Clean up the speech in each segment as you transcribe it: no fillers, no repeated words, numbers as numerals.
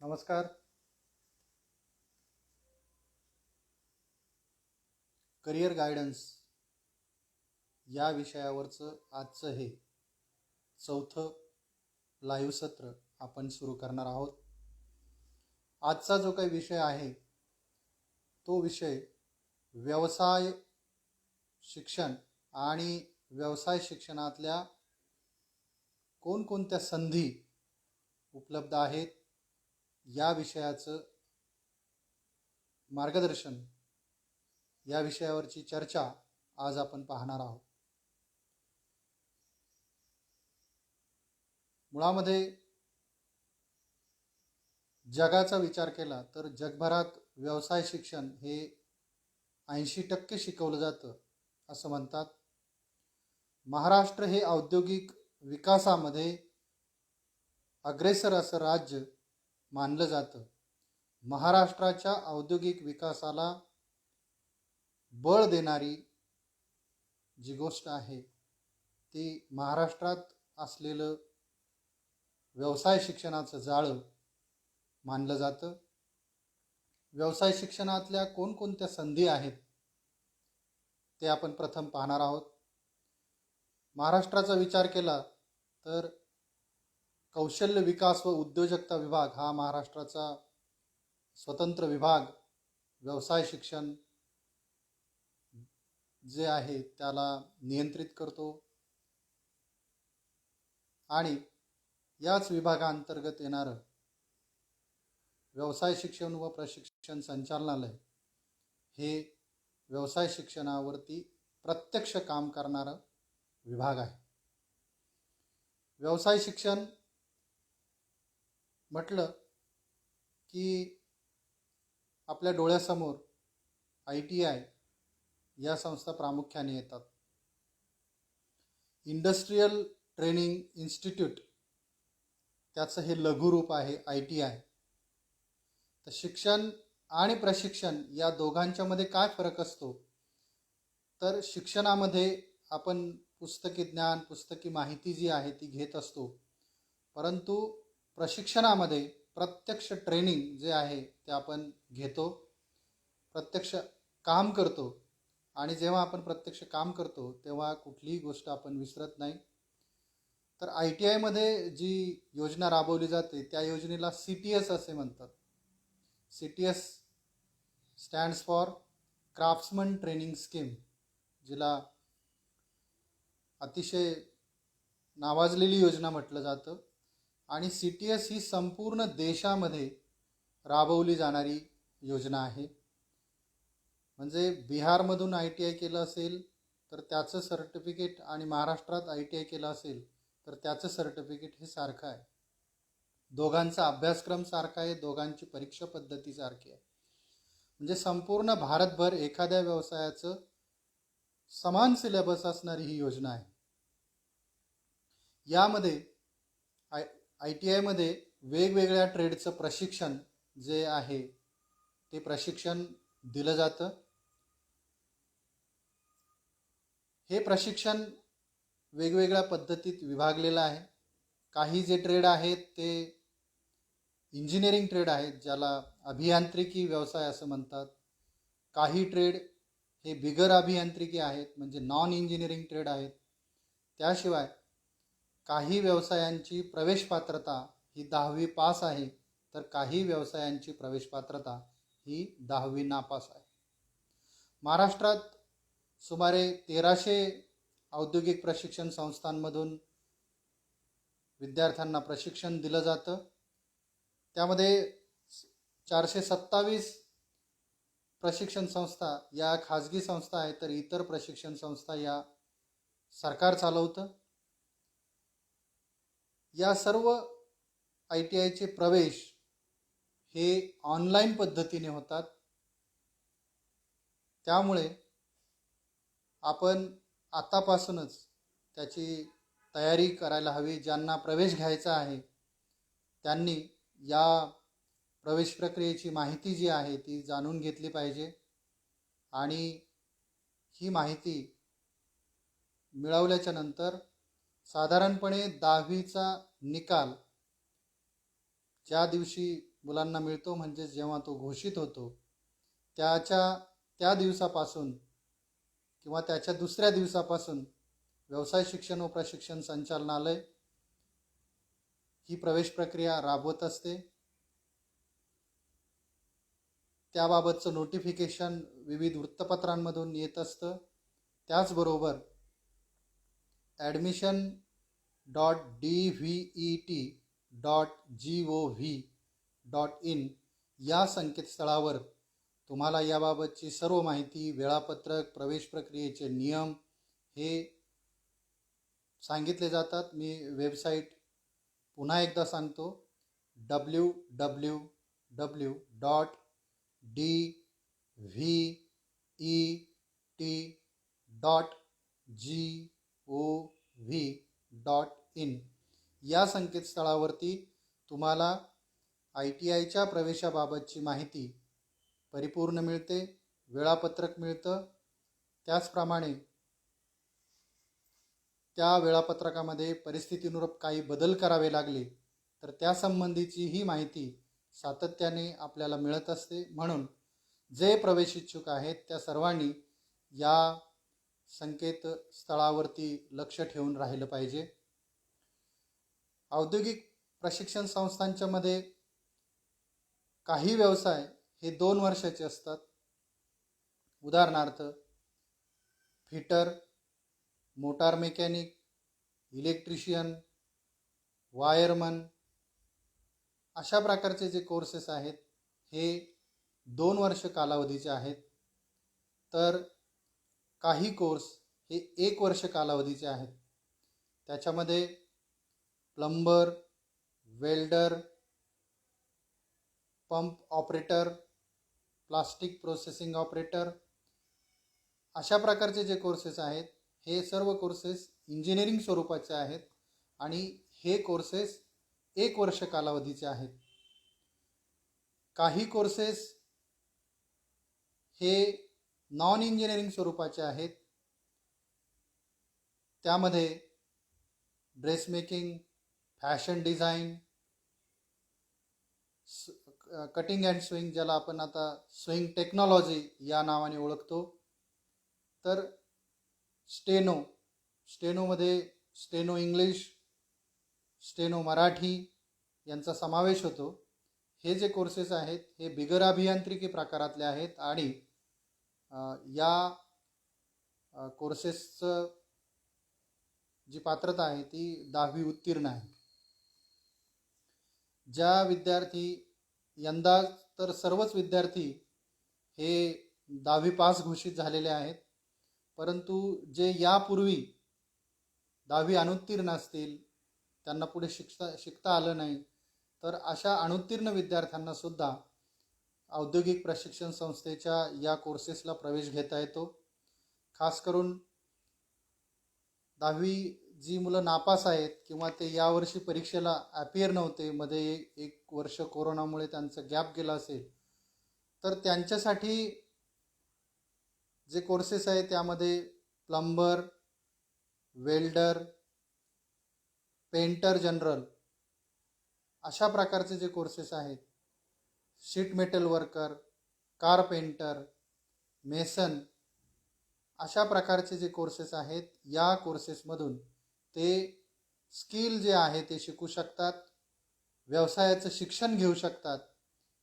नमस्कार. Career guidance या विषयावरचं आजचं हे चौथं लाईव्ह सत्र आपण सुरू करणार आहोत. आजचा जो काही विषय आहे तो विषय व्यवसाय शिक्षण आणि व्यवसाय शिक्षणातल्या कोणकोणत्या संधी उपलब्ध आहेत या विषयाचं मार्गदर्शन, या विषयावरची चर्चा आज आपण पाहणार आहोत. मुळामध्ये जगाचा विचार केला तर जगभरात व्यवसाय शिक्षण हे 80% शिकवलं जातं असं म्हणतात. महाराष्ट्र हे औद्योगिक विकासामध्ये अग्रेसर असं राज्य मानलं जातं. महाराष्ट्राच्या औद्योगिक विकासाला बळ देणारी जी गोष्ट आहे ती महाराष्ट्रात असलेलं व्यवसाय शिक्षणाचं जाळं मानलं जातं. व्यवसाय शिक्षणातल्या कोणकोणत्या संधी आहेत ते आपण प्रथम पाहणार आहोत. महाराष्ट्राचा विचार केला तर कौशल्य विकास व उद्योजकता विभाग हा महाराष्ट्राचा स्वतंत्र विभाग व्यवसाय शिक्षण जे आहे त्याला नियंत्रित करतो आणि याच विभागाअंतर्गत येणारं व्यवसाय शिक्षण व प्रशिक्षण संचालनालय हे व्यवसाय शिक्षणावरती प्रत्यक्ष काम करणारं विभाग आहे. व्यवसाय शिक्षण म्हटलं की आपल्या डोळ्यासमोर ITI या संस्था प्रामुख्याने येतात. इंडस्ट्रियल ट्रेनिंग इन्स्टिट्यूट त्याचं हे लघुरूप आहे ITI. तर शिक्षण आणि प्रशिक्षण या दोघांच्या मध्ये काय फरक असतो तर शिक्षणामध्ये आपण पुस्तकी ज्ञान, पुस्तकी माहिती जी आहे ती घेत असतो, परंतु प्रशिक्षणामध्ये प्रत्यक्ष ट्रेनिंग जे आहे ते आपण घेतो, प्रत्यक्ष काम करतो आणि जेव्हा आपण प्रत्यक्ष काम करतो तेव्हा कुठलीही गोष्ट आपण विसरत नाही. तर ITI मध्ये जी योजना राबवली जाते त्या योजनेला CTS असे म्हणतात. CTS stands for craftsman training scheme, जिला अतिशय नावाजलेली योजना म्हटलं जातं. आणि CTS ही संपूर्ण देशामध्ये राबवली जाणारी योजना आहे. म्हणजे बिहारमधून ITI केलं असेल तर त्याचं सर्टिफिकेट आणि महाराष्ट्रात ITI केलं असेल तर त्याचं सर्टिफिकेट हे सारखं आहे. दोघांचा अभ्यासक्रम सारखा आहे, दोघांची परीक्षा पद्धती सारखी आहे. म्हणजे संपूर्ण भारतभर एखाद्या व्यवसायाचं समान सिलेबस असणारी ही योजना आहे. यामध्ये ITI मध्ये वेगवेगळ्या ट्रेडचं प्रशिक्षण जे आहे ते प्रशिक्षण दिलं जातं. हे प्रशिक्षण वेगवेगळ्या पद्धतीत विभागलेलं आहे. काही जे ट्रेड आहेत ते इंजिनिअरिंग ट्रेड आहेत, ज्याला अभियांत्रिकी व्यवसाय असं म्हणतात. काही ट्रेड हे बिगर अभियांत्रिकी आहेत, म्हणजे नॉन इंजिनिअरिंग ट्रेड आहेत. त्याशिवाय काही व्यवसायांची प्रवेश पात्रता ही 10वी पास आहे, तर काही व्यवसायांची प्रवेश पात्रता ही 10वी नापास आहे. महाराष्ट्रात सुमारे 1300 औद्योगिक प्रशिक्षण संस्थांमधून विद्यार्थ्यांना प्रशिक्षण दिलं जातं. त्यामध्ये 427 प्रशिक्षण संस्था या खाजगी संस्था आहेत, तर इतर प्रशिक्षण संस्था या सरकार चालवतं. या सर्व ITIचे प्रवेश हे ऑनलाईन पद्धतीने होतात. त्यामुळे आपण आतापासूनच त्याची तयारी करायला हवी. ज्यांना प्रवेश घ्यायचा आहे त्यांनी या प्रवेश प्रक्रियेची माहिती जी आहे ती जाणून घेतली पाहिजे आणि ही माहिती मिळवल्याच्या नंतर साधारणपणे 10वीचा निकाल ज्या दिवशी मुलांना मिळतो, म्हणजे जेव्हा तो घोषित होतो त्या दिवसापासून किंवा त्याच्या दुसऱ्या दिवसापासून व्यवसाय शिक्षण व प्रशिक्षण संचालनालय ही प्रवेश प्रक्रिया राबवत असते. त्याबाबतचं नोटिफिकेशन विविध वृत्तपत्रांमधून येत असतं. त्याचबरोबर admission.dvet.gov.in या संकेतस्थळावर तुम्हाला याबाबतची सर्व माहिती, वेळापत्रक, प्रवेश प्रक्रियेचे नियम हे सांगितले जातात. मी वेबसाईट पुन्हा एकदा सांगतो, www.dvet.gov.in या संकेतस्थळावरती तुम्हाला ITIच्या प्रवेशाबाबतची माहिती परिपूर्ण मिळते, वेळापत्रक मिळतं. त्याचप्रमाणे त्या वेळापत्रकामध्ये परिस्थितीनुरूप काही बदल करावे लागले तर त्यासंबंधीची ही माहिती सातत्याने आपल्याला मिळत असते. म्हणून जे प्रवेश इच्छुक आहेत त्या सर्वांनी या संकेतस्थळावरती लक्ष ठेवून राहिलं पाहिजे. औद्योगिक प्रशिक्षण संस्थांच्या मध्ये काही व्यवसाय हे 2 वर्षाचे असतात. उदाहरणार्थ fitter, motor mechanic, electrician, wireman अशा प्रकारचे जे कोर्सेस आहेत हे 2 वर्ष कालावधीचे आहेत. तर काही कोर्स हे 1 वर्ष कालावधीचे आहेत. त्याच्यामध्ये plumber, welder, pump operator, plastic processing operator अशा प्रकारचे जे कोर्सेस आहेत हे सर्व कोर्सेस इंजिनिअरिंग स्वरूपाचे आहेत आणि हे कोर्सेस 1 वर्ष कालावधीचे आहेत. काही कोर्सेस हे नॉन इंजिनिअरिंग स्वरूपाचे आहेत. त्यामध्ये dress making, fashion design, cutting and swing, ज्याला आपण आता स्विंग टेक्नॉलॉजी या नावाने ओळखतो, तर स्टेनोमध्ये स्टेनो इंग्लिश, स्टेनो मराठी यांचा समावेश होतो. हे जे कोर्सेस आहेत हे बिगर अभियांत्रिकी प्रकारातले आहेत आणि या कोर्सेसचं जी पात्रता आहे ती 10वी उत्तीर्ण आहे. ज्या विद्यार्थी यंदा तर सर्वच विद्यार्थी हे 10वी पास घोषित झालेले आहेत, परंतु जे यापूर्वी 10वी अनुत्तीर्ण असतील, त्यांना पुढे शिकता आलं नाही, तर अशा अनुत्तीर्ण विद्यार्थ्यांना सुद्धा औद्योगिक प्रशिक्षण संस्थेच्या या कोर्सेसला प्रवेश घेता येतो. खास करून 10वी जी मुलं नापास आहेत किंवा ते यावर्षी परीक्षेला ॲपियर नव्हते, मध्ये 1 वर्ष कोरोनामुळे त्यांचं गॅप गेला असेल, तर त्यांच्यासाठी जे कोर्सेस आहेत त्यामध्ये प्लंबर, वेल्डर, पेंटर जनरल अशा प्रकारचे जे कोर्सेस आहेत, sheet metal worker, carpenter, mason अशा प्रकारचे जे कोर्सेस आहेत, या कोर्सेसमधून ते स्किल जे आहे ते शिकू शकतात, व्यवसायाचं शिक्षण घेऊ शकतात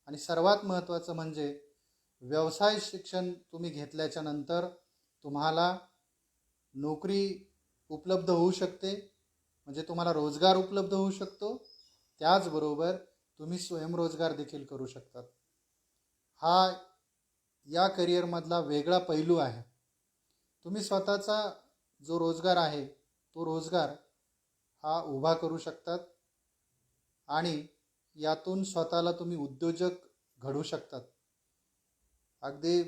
आणि सर्वात महत्त्वाचं म्हणजे व्यवसाय शिक्षण तुम्ही घेतल्याच्या नंतर तुम्हाला नोकरी उपलब्ध होऊ शकते, म्हणजे तुम्हाला रोजगार उपलब्ध होऊ शकतो. त्याचबरोबर तुम्ही स्वयंरोजगार देखील करू शकतात. हा या करिअरमधला वेगळा पैलू आहे. तुम्ही स्वतःचा जो रोजगार आहे तो रोजगार हा उभा करू शकतात आणि यातून स्वतःला तुम्ही उद्योजक घडवू शकतात. अगदी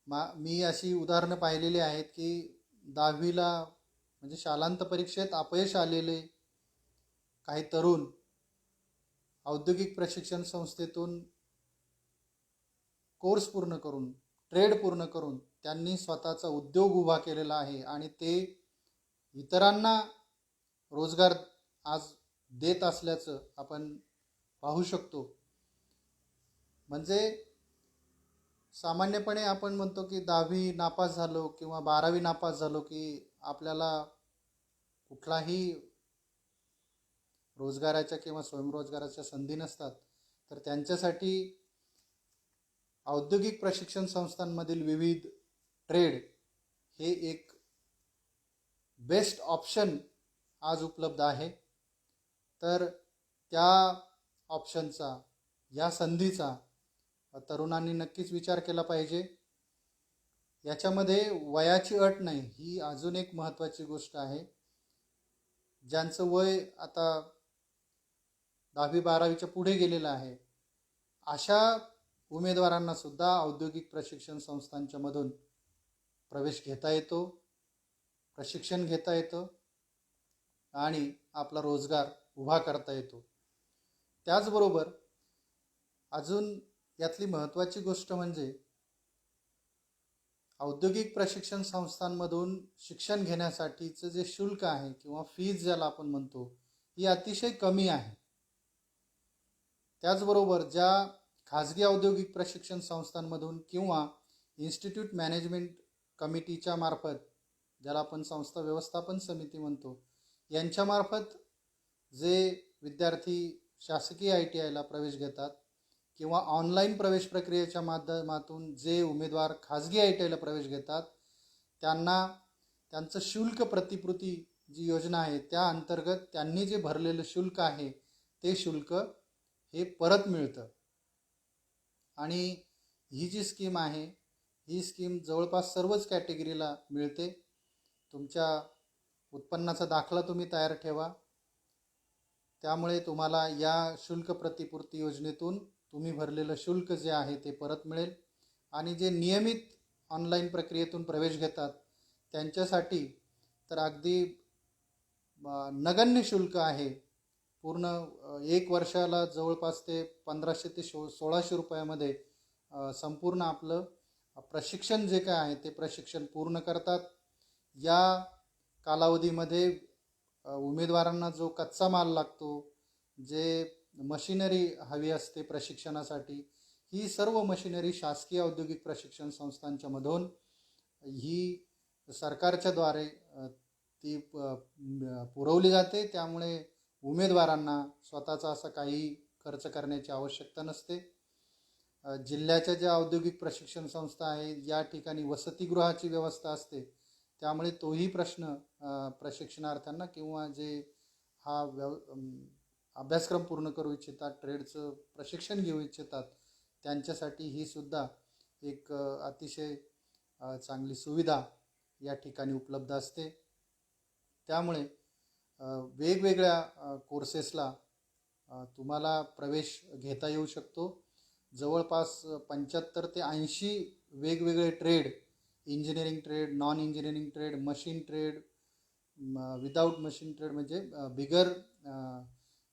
मी अशी उदाहरणं पाहिलेली आहेत की 10वीला म्हणजे शालांत परीक्षेत अपयश आलेले काही तरुण औद्योगिक प्रशिक्षण संस्थेतून कोर्स पूर्ण करून, ट्रेड पूर्ण करून त्यांनी स्वतःचा उद्योग उभा केलेला आहे आणि ते इतरांना रोजगार आज देत असल्याचं आपण पाहू शकतो. म्हणजे सामान्यपणे आपण म्हणतो की 10वी नापास झालो किंवा 12वी नापास झालो की आपल्याला कुठलाही रोजगाराच्या किंवा स्वयंरोजगाराच्या संधी नसतात. तर त्यांच्यासाठी औद्योगिक प्रशिक्षण संस्थांमधील विविध ट्रेड हे एक बेस्ट ऑप्शन आज उपलब्ध आहे. तर त्या ऑप्शनचा, या संधीचा तरुणांनी नक्कीच विचार केला पाहिजे. याच्यामध्ये वयाची अट नाही, ही अजून एक महत्त्वाची गोष्ट आहे. ज्यांचं वय आता 10वी-12वीच्या पुढे गेलेलं आहे, अशा उमेदवारांना सुद्धा औद्योगिक प्रशिक्षण संस्थांच्या मधून प्रवेश घेता येतो, प्रशिक्षण घेता येतं आणि आपला रोजगार उभा करता येतो. त्याचबरोबर अजून यातली महत्त्वाची गोष्ट म्हणजे औद्योगिक प्रशिक्षण संस्थांमधून शिक्षण घेण्यासाठीचं जे शुल्क आहे किंवा फीज ज्याला आपण म्हणतो, ही अतिशय कमी आहे. त्याचबरोबर ज्या खाजगी औद्योगिक प्रशिक्षण संस्थांमधून किंवा इन्स्टिट्यूट मॅनेजमेंट कमिटीच्या मार्फत, ज्याला आपण संस्था व्यवस्थापन समिती म्हणतो, यांच्यामार्फत जे विद्यार्थी शासकीय ITIला प्रवेश घेतात किंवा ऑनलाईन प्रवेश प्रक्रियेच्या माध्यमातून जे उमेदवार खाजगी ITIला प्रवेश घेतात, त्यांना त्यांचं शुल्क प्रतिपूर्ती जी योजना आहे त्या अंतर्गत त्यांनी जे भरलेलं शुल्क आहे ते शुल्क हे परत मिळतं. आणि ही जी स्कीम आहे, ही स्कीम जवळपास सर्वच कॅटेगरीला मिळते. तुमच्या उत्पन्नाचा दाखला तुम्ही तयार ठेवा, त्यामुळे तुम्हाला या शुल्क प्रतिपूर्ती योजनेतून तुम्ही भरलेलं शुल्क जे आहे ते परत मिळेल. आणि जे नियमित ऑनलाईन प्रक्रियेतून प्रवेश घेतात त्यांच्यासाठी तर अगदी नगण्य शुल्क आहे. पूर्ण 1 वर्षाला जवळपास ते 1500 ते 1600 रुपयामध्ये संपूर्ण आपलं प्रशिक्षण जे काय आहे ते प्रशिक्षण पूर्ण करतात. या कालावधीमध्ये उमेदवारांना जो कच्चा माल लागतो, जे मशिनरी हवी असते प्रशिक्षणासाठी, ही सर्व मशिनरी शासकीय औद्योगिक प्रशिक्षण संस्थांच्या मधून ही सरकारच्या द्वारे ती पुरवली जाते. त्यामुळे उमेदवारांना स्वतःचा असा काही खर्च करण्याची आवश्यकता नसते. जिल्ह्याच्या ज्या औद्योगिक प्रशिक्षण संस्था आहे या ठिकाणी वसतिगृहाची व्यवस्था असते, त्यामुळे तोही प्रश्न प्रशिक्षणार्थ्यांना किंवा जे हा अभ्यासक्रम पूर्ण करू इच्छितात, ट्रेडचं प्रशिक्षण घेऊ इच्छितात, त्यांच्यासाठी ही सुद्धा एक अतिशय चांगली सुविधा या ठिकाणी उपलब्ध असते. त्यामुळे वेगवेगळ्या कोर्सेसला तुम्हाला प्रवेश घेता येऊ शकतो. जवळपास 75 ते 80 वेगवेगळे trade, engineering trade, non engineering trade, machine trade, without machine trade म्हणजे बिगर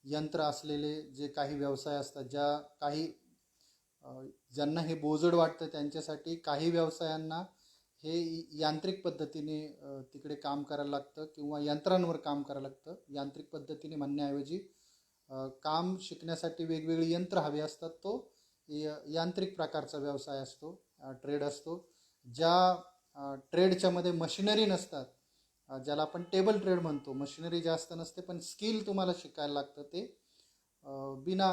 यंत्र असलेले जे काही व्यवसाय असतात, ज्यांना हे बोजड वाटतं त्यांच्यासाठी, काही व्यवसायांना हे यांत्रिक पद्धतीने तिकडे काम करायला लागतं किंवा यंत्रांवर काम करायला लागतं. यांत्रिक पद्धतीने म्हणण्याऐवजी काम शिकण्यासाठी वेगवेगळी यंत्र हवी असतात, तो यांत्रिक प्रकारचा व्यवसाय असतो, ट्रेड असतो. ज्या ट्रेडच्या मध्ये मशिनरी नसतात, ज्याला आपण टेबल ट्रेड म्हणतो, मशिनरी जास्त नसते पण स्किल तुम्हाला शिकायला लागतं, ते बिना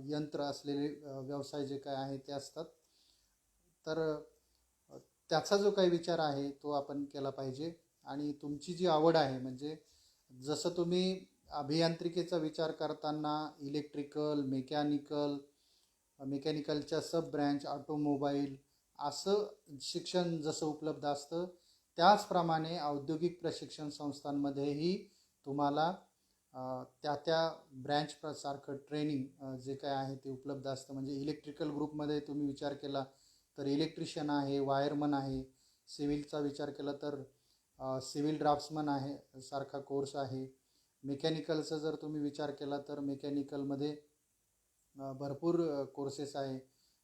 यंत्र असलेले व्यवसाय जे काय आहे ते असतात. तर त्याचा जो काही विचार आहे तो आपण केला पाहिजे. आणि तुमची जी आवड आहे, म्हणजे जसं तुम्ही अभियांत्रिकेचा विचार करताना इलेक्ट्रिकल, मेकॅनिकलच्या सब ब्रँच, ऑटोमोबाईल असं शिक्षण जसं उपलब्ध असतं, त्याचप्रमाणे औद्योगिक प्रशिक्षण संस्थांमध्येही तुम्हाला त्या ब्रँच सारखं ट्रेनिंग जे काय आहे ते उपलब्ध असतं. म्हणजे इलेक्ट्रिकल ग्रुपमध्ये तुम्ही विचार केला तर इलेक्ट्रिशियन आहे, वायरमन आहे. सिव्हिलचा विचार केला तर सिव्हिल ड्राफ्ट्समन आहे सारखा कोर्स आहे. मेकॅनिकलचा जर तुम्ही विचार केला तर मेकॅनिकलमध्ये भरपूर कोर्सेस आहे.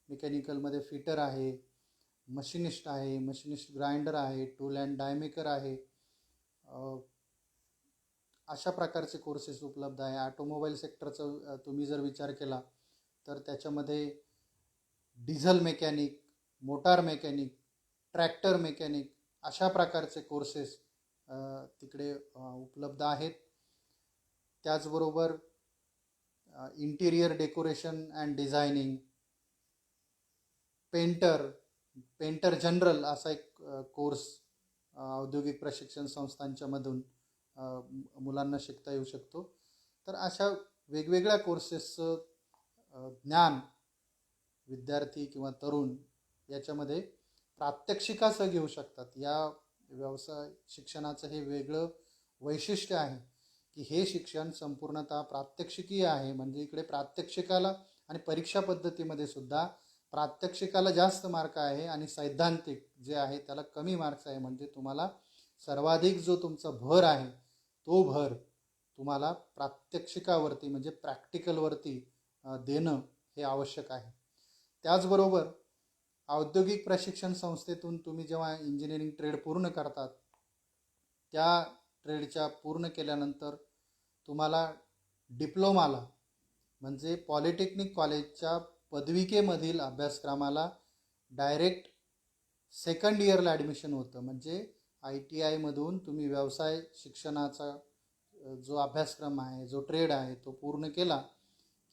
मेकॅनिकलमध्ये फिटर आहे, मशिनिस्ट आहे, मशिनिस्ट ग्राइंडर आहे, टूल अँड डायमेकर आहे, अशा प्रकारचे कोर्सेस उपलब्ध आहे. ऑटोमोबाईल सेक्टरचा तुम्ही जर विचार केला तर त्याच्यामध्ये diesel mechanic, motor mechanic, tractor mechanic अशा प्रकारचे कोर्सेस तिकडे उपलब्ध आहेत. त्याचबरोबर interior decoration and designing, painter general असा एक कोर्स औद्योगिक प्रशिक्षण संस्थांच्या मधून मुलांना शिकता येऊ शकतो. तर अशा वेगवेगळ्या कोर्सेसचं ज्ञान विद्यार्थी किंवा तरुण याच्यामध्ये प्रात्यक्षिकासह घेऊ शकतात. या व्यवसाय शिक्षणाचं हे वेगळं वैशिष्ट्य आहे की हे शिक्षण संपूर्णतः प्रात्यक्षिकीय आहे. म्हणजे इकडे प्रात्यक्षिकाला आणि परीक्षा पद्धतीमध्ये सुद्धा प्रात्यक्षिकाला जास्त मार्क आहे आणि सैद्धांतिक जे आहे त्याला कमी मार्क्स आहे. म्हणजे तुम्हाला सर्वाधिक जो तुमचा भर आहे तो भर तुम्हाला प्रात्यक्षिकावरती म्हणजे प्रॅक्टिकलवरती देणं हे आवश्यक आहे. त्याचबरोबर औद्योगिक प्रशिक्षण संस्थेतून तुम्ही जेव्हा इंजिनिअरिंग ट्रेड पूर्ण करतात त्या ट्रेडच्या पूर्ण केल्यानंतर तुम्हाला डिप्लोमाला म्हणजे पॉलिटेक्निक कॉलेजच्या पदविकेमधील अभ्यासक्रमाला डायरेक्ट सेकंड इयरला ॲडमिशन होतं. म्हणजे ITI तुम्ही व्यवसाय शिक्षणाचा जो अभ्यासक्रम आहे, जो ट्रेड आहे तो पूर्ण केला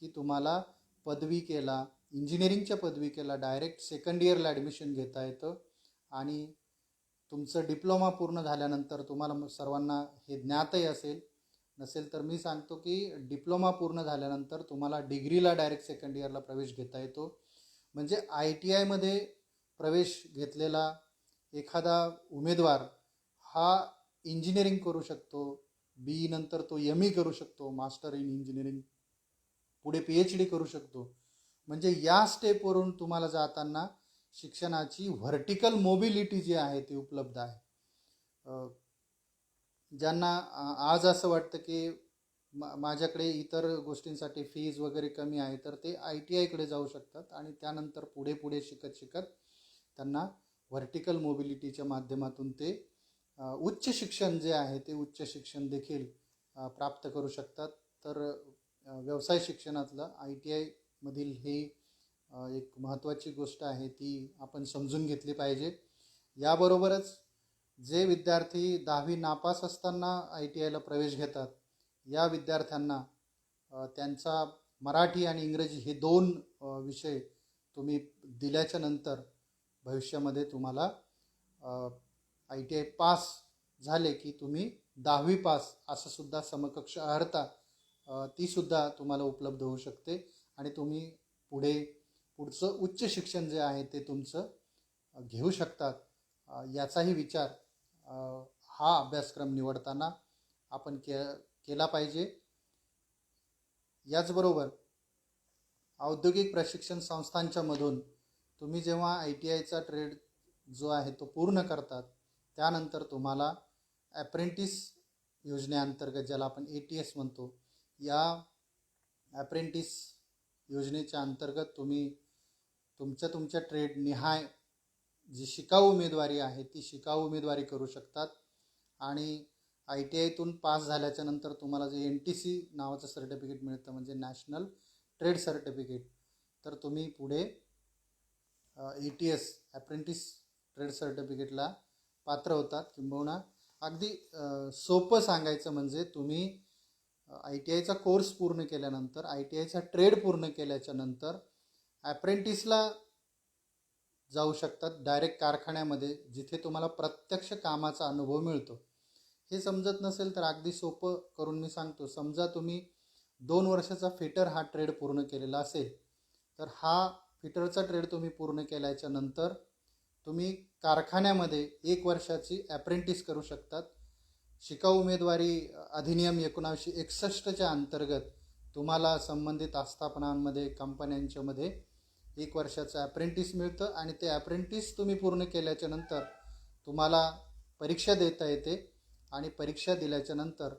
की तुम्हाला पदविकेला, इंजिनिअरिंगच्या पदविकेला डायरेक्ट सेकंड इयरला ॲडमिशन घेता येतं. आणि तुमचं डिप्लोमा पूर्ण झाल्यानंतर तुम्हाला सर्वांना हे ज्ञातही नसेल तर मी सांगतो की डिप्लोमा पूर्ण झाल्यानंतर तुम्हाला डिग्रीला डायरेक्ट सेकंड इयरला प्रवेश घेता येतो. म्हणजे ITI प्रवेश घेतलेला एखादा उमेदवार हा इंजिनिअरिंग करू शकतो, BE नंतर तो ME करू शकतो, मास्टर इन इंजिनिअरिंग, पुढे PhD करू शकतो. म्हणजे या स्टेपवरून तुम्हाला जाताना शिक्षणाची व्हर्टिकल मोबिलिटी जी आहे ती उपलब्ध आहे. ज्यांना आज असं वाटतं की माझ्याकडे इतर गोष्टींसाठी फीज वगैरे कमी आहे तर ते ITIकडे जाऊ शकतात आणि त्यानंतर पुढे शिकत त्यांना व्हर्टिकल मोबिलिटीच्या माध्यमातून ते उच्च शिक्षण जे आहे ते उच्च शिक्षण देखील प्राप्त करू शकतात. तर व्यवसाय शिक्षणातलं ITI मधील हे एक महत्त्वाची गोष्ट आहे ती आपण समजून घेतली पाहिजे. याबरोबरच जे विद्यार्थी 10वी नापास असताना ITIला प्रवेश घेतात या विद्यार्थ्यांना त्यांचा मराठी आणि इंग्रजी हे 2 विषय तुम्ही दिल्याच्या नंतर भविष्यामध्ये तुम्हाला ITI पास झाले की तुम्ही 10वी पास असं सुद्धा समकक्ष अर्हता ती सुद्धा तुम्हाला उपलब्ध होऊ शकते आणि तुम्ही पुढचं उच्च शिक्षण जे आहे ते तुमचं घेऊ शकतात. याचाही विचार हा अभ्यासक्रम निवडताना आपण केला पाहिजे. याचबरोबर औद्योगिक प्रशिक्षण संस्थांच्या मधून तुम्ही जेव्हा ITIचा ट्रेड जो आहे तो पूर्ण करतात त्यानंतर तुम्हाला ॲप्रेंटिस योजनेअंतर्गत ज्याला आपण ATS म्हणतो या ॲप्रेंटिस योजनेच्या अंतर्गत तुम्ही तुमच्या ट्रेड निहाय जी शिकाऊ उमेदवारी आहे ती शिकाऊ उमेदवारी करू शकतात. आणि ITIतून पास झाल्याच्या नंतर तुम्हाला जे NTC नावाचं सर्टिफिकेट मिळतं म्हणजे नॅशनल ट्रेड सर्टिफिकेट, तर तुम्ही पुढे ATS ॲप्रेंटिस ट्रेड सर्टिफिकेटला पात्र होतात. किंबहुना अगदी सोपं सांगायचं म्हणजे तुम्ही ITIचा कोर्स पूर्ण केल्यानंतर ITIचा ट्रेड पूर्ण केल्याच्या नंतर ॲप्रेंटिसला जाऊ शकतात डायरेक्ट कारखान्यामध्ये जिथे तुम्हाला प्रत्यक्ष कामाचा अनुभव मिळतो. हे समजत नसेल तर अगदी सोपं करून मी सांगतो. समजा तुम्ही 2 वर्षाचा फिटर हा ट्रेड पूर्ण केलेला असेल तर हा फिटरचा ट्रेड तुम्ही पूर्ण केल्याच्या नंतर तुम्ही कारखान्यामध्ये 1 वर्षाची ॲप्रेंटिस करू शकतात. शिकाऊ उमेदवारी अधिनियम 1961च्या अंतर्गत तुम्हाला संबंधित आस्थापनांमध्ये कंपन्यांच्यामध्ये 1 वर्षाचं ॲप्रेंटिस मिळतं आणि ते ॲप्रेंटिस तुम्ही पूर्ण केल्याच्या नंतर तुम्हाला परीक्षा देता येते आणि परीक्षा दिल्याच्या नंतर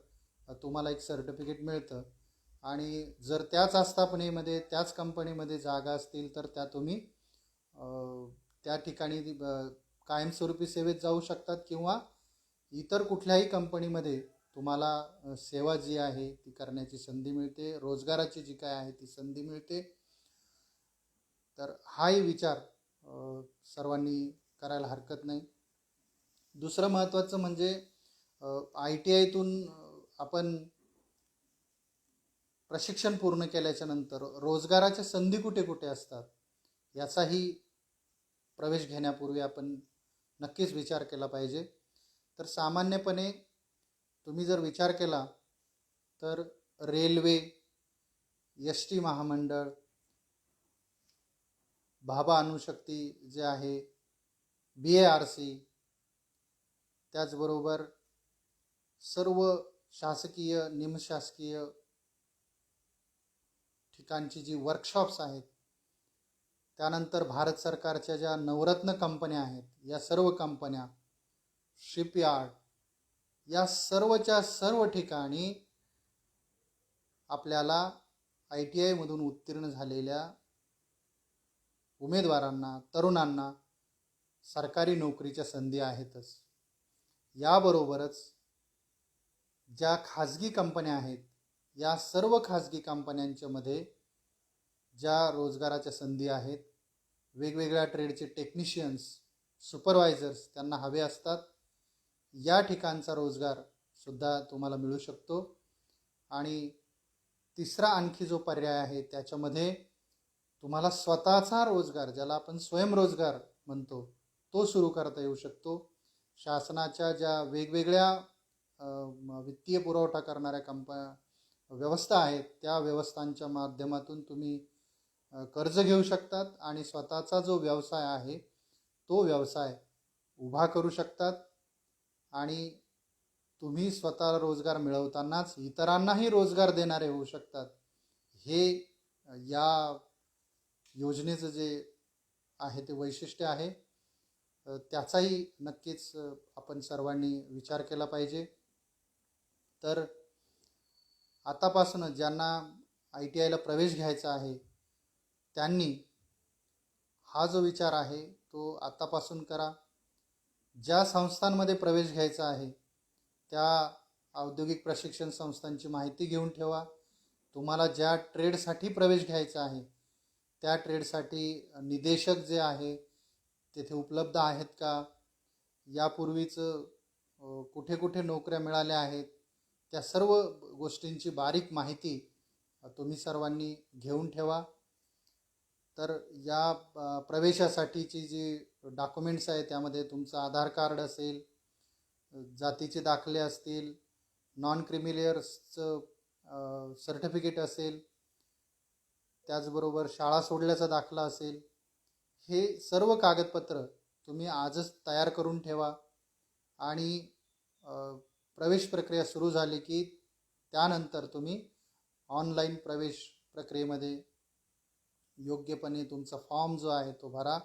तुम्हाला एक सर्टिफिकेट मिळतं. आणि जर त्याच आस्थापनेमध्ये त्याच कंपनीमध्ये जागा असतील तर त्या तुम्ही त्या ठिकाणी कायमस्वरूपी सेवेत जाऊ शकतात किंवा इतर कुठल्याही कंपनीमध्ये तुम्हाला सेवा जी आहे ती करण्याची संधी मिळते, रोजगाराची जी काय आहे ती संधी मिळते. तर हाही विचार सर्वांनी करायला हरकत नाही. दुसरं महत्त्वाचं म्हणजे ITIतून आपण प्रशिक्षण पूर्ण केल्याच्या नंतर रोजगाराच्या संधी कुठे कुठे असतात याचाही प्रवेश घेण्यापूर्वी आपण नक्कीच विचार केला पाहिजे. तर सामान्यपणे तुम्ही जर विचार केला तर रेल्वे, ST महामंडळ, भाभा अणुशक्ती जे आहे, BARC, त्याचबरोबर सर्व शासकीय निमशासकीय ठिकाणची जी वर्कशॉप्स आहेत, त्यानंतर भारत सरकारच्या ज्या नवरत्न कंपन्या आहेत, या सर्व कंपन्या, शिपयार्ड, या सर्वच्या सर्व ठिकाणी आपल्याला ITI मधून उत्तीर्ण झालेल्या उमेदवारांना, तरुणांना सरकारी नोकरीच्या संधी आहेतच. याबरोबरच ज्या खाजगी कंपन्या आहेत, या सर्व खाजगी कंपन्यांच्या मध्ये ज्या रोजगाराच्या संधी आहेत, वेगवेगळ्या ट्रेडचे टेक्निशियन्स, सुपरवायझर्स त्यांना हवे असतात, या ठिकाणचा रोजगार सुद्धा तुम्हाला मिळू शकतो. आणि तिसरा आणखी जो पर्याय आहे त्याच्यामध्ये तुम्हाला स्वतःचा रोजगार, ज्याला आपण स्वयंरोजगार म्हणतो, तो सुरू करता येऊ शकतो. शासनाच्या ज्या वेगवेगळ्या वित्तीय पुरवठा करणाऱ्या व्यवस्था आहेत, त्या व्यवस्थांच्या माध्यमातून तुम्ही कर्ज घेऊ शकतात आणि स्वतःचा जो व्यवसाय आहे तो व्यवसाय उभा करू शकतात. आणि तुम्ही स्वतःला रोजगार मिळवतानाच इतरांनाही रोजगार देणारे होऊ शकतात. हे या योजनेचं जे आहे ते वैशिष्ट्य आहे. त्याचाही नक्कीच आपण सर्वांनी विचार केला पाहिजे. तर आतापासूनच ज्यांना ITIला प्रवेश घ्यायचा आहे त्यांनी हा जो विचार आहे तो आतापासून करा. ज्या संस्थांमध्ये प्रवेश घ्यायचा आहे त्या औद्योगिक प्रशिक्षण संस्थांची माहिती घेऊन ठेवा. तुम्हाला ज्या ट्रेडसाठी प्रवेश घ्यायचा आहे त्या ट्रेडसाठी निदेशक जे आहे तेथे उपलब्ध आहेत का, यापूर्वीच कुठे कुठे नोकऱ्या मिळाल्या आहेत, त्या सर्व गोष्टींची बारीक माहिती तुम्ही सर्वांनी घेऊन ठेवा. तर या प्रवेशासाठीची जी डॉक्युमेंट्स आहे त्यामध्ये तुमचं आधार कार्ड असेल, जातीचे दाखले असतील, नॉन क्रिमिलियर्सचं सर्टिफिकेट असेल, त्याचबरोबर शाळा सोडल्याचा दाखला असेल, हे सर्व कागदपत्र तुम्ही आजच तयार करून ठेवा. आणि प्रवेश प्रक्रिया सुरू झाली की त्यानंतर तुम्ही ऑनलाईन प्रवेश प्रक्रियेमध्ये योग्यपणे तुमचा फॉर्म जो आहे तो भरा.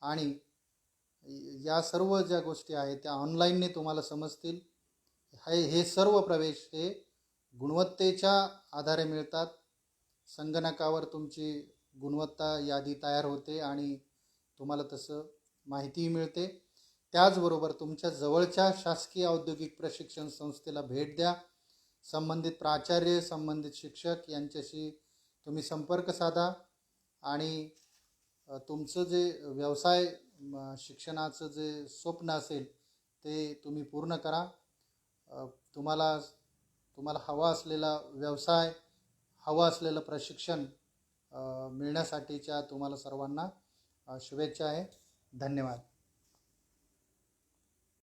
आणि या सर्व ज्या गोष्टी आहेत त्या ऑनलाईनने तुम्हाला समजतील. हे सर्व प्रवेश हे गुणवत्तेच्या आधारे मिळतात. संगणकावर तुमची गुणवत्ता यादी तयार होते आणि तुम्हाला तसं माहितीही मिळते. त्याचबरोबर तुमच्या जवळच्या शासकीय औद्योगिक प्रशिक्षण संस्थेला भेट द्या. संबंधित प्राचार्य, संबंधित शिक्षक यांच्याशी तुम्ही संपर्क साधा आणि तुमचं जे व्यवसाय शिक्षणाचं जे स्वप्न असेल ते तुम्ही पूर्ण करा. तुम्हाला हवा असलेला व्यवसाय, हवं असलेलं प्रशिक्षण मिळण्यासाठीच्या तुम्हाला सर्वांना शुभेच्छा आहे. धन्यवाद.